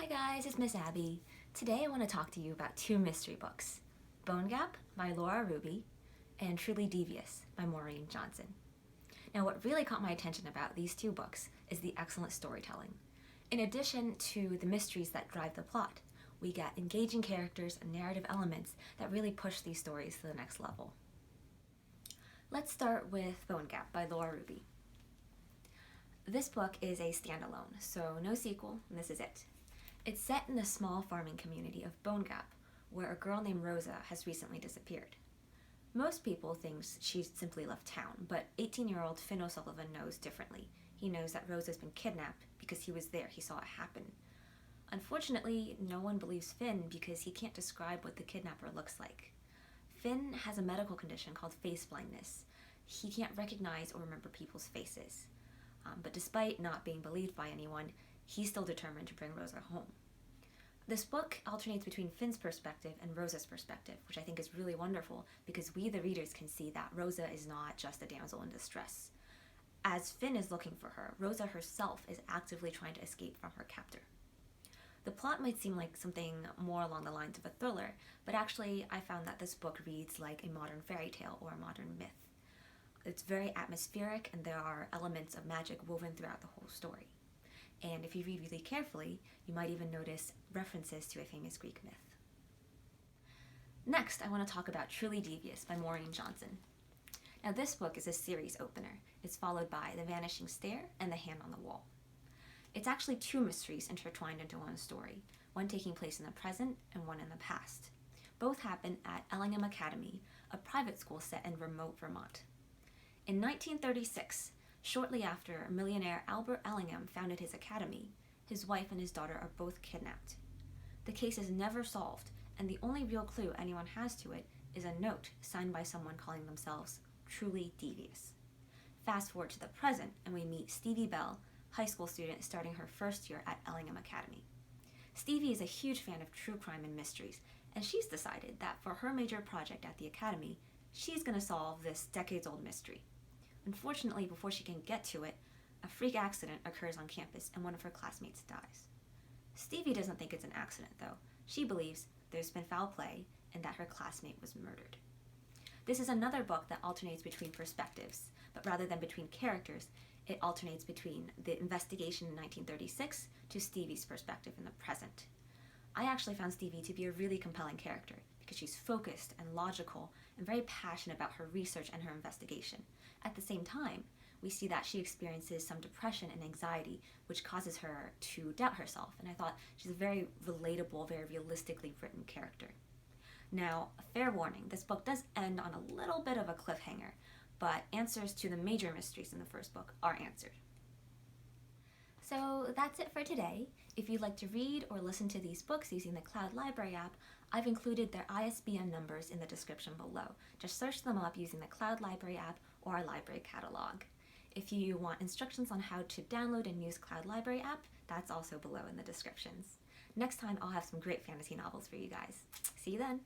guys, it's Miss Abby. Today I want to talk to you about two mystery books, Bone Gap by Laura Ruby and Truly Devious by Maureen Johnson. Now what really caught my attention about these two books is the excellent storytelling. In addition to the mysteries that drive the plot, we get engaging characters and narrative elements that really push these stories to the next level. Let's start with Bone Gap by Laura Ruby. This book is a standalone, so no sequel, and this is it. It's set in the small farming community of Bone Gap, where a girl named Rosa has recently disappeared. Most people think she's simply left town, but 18-year-old Finn O'Sullivan knows differently. He knows that Rosa's been kidnapped because he was there, he saw it happen. Unfortunately, no one believes Finn because he can't describe what the kidnapper looks like. Finn has a medical condition called face blindness. He can't recognize or remember people's faces. But despite not being believed by anyone, he's still determined to bring Rosa home. This book alternates between Finn's perspective and Rosa's perspective, which I think is really wonderful because we, the readers, can see that Rosa is not just a damsel in distress. As Finn is looking for her, Rosa herself is actively trying to escape from her captor. The plot might seem like something more along the lines of a thriller, but actually I found that this book reads like a modern fairy tale or a modern myth. It's very atmospheric and there are elements of magic woven throughout the whole story. And if you read really carefully, you might even notice references to a famous Greek myth. Next, I want to talk about Truly Devious by Maureen Johnson. Now this book is a series opener. It's followed by The Vanishing Stair and The Hand on the Wall. It's actually two mysteries intertwined into one story, one taking place in the present and one in the past. Both happen at Ellingham Academy, a private school set in remote Vermont. In 1936, shortly after millionaire Albert Ellingham founded his academy, his wife and his daughter are both kidnapped. The case is never solved, and the only real clue anyone has to it is a note signed by someone calling themselves Truly Devious. Fast forward to the present, and we meet Stevie Bell, high school student starting her first year at Ellingham Academy. Stevie is a huge fan of true crime and mysteries, and she's decided that for her major project at the academy, she's going to solve this decades-old mystery. Unfortunately, before she can get to it, a freak accident occurs on campus and one of her classmates dies. Stevie doesn't think it's an accident, though. She believes there's been foul play and that her classmate was murdered. This is another book that alternates between perspectives, but rather than between characters, it alternates between the investigation in 1936 to Stevie's perspective in the present. I actually found Stevie to be a really compelling character because she's focused and logical and very passionate about her research and her investigation. At the same time, we see that she experiences some depression and anxiety, which causes her to doubt herself, and I thought she's a very relatable, very realistically written character. Now, a fair warning, this book does end on a little bit of a cliffhanger, but answers to the major mysteries in the first book are answered. So that's it for today. If you'd like to read or listen to these books using the Cloud Library app, I've included their ISBN numbers in the description below. Just search them up using the Cloud Library app or our library catalog. If you want instructions on how to download and use Cloud Library app, that's also below in the descriptions. Next time I'll have some great fantasy novels for you guys. See you then!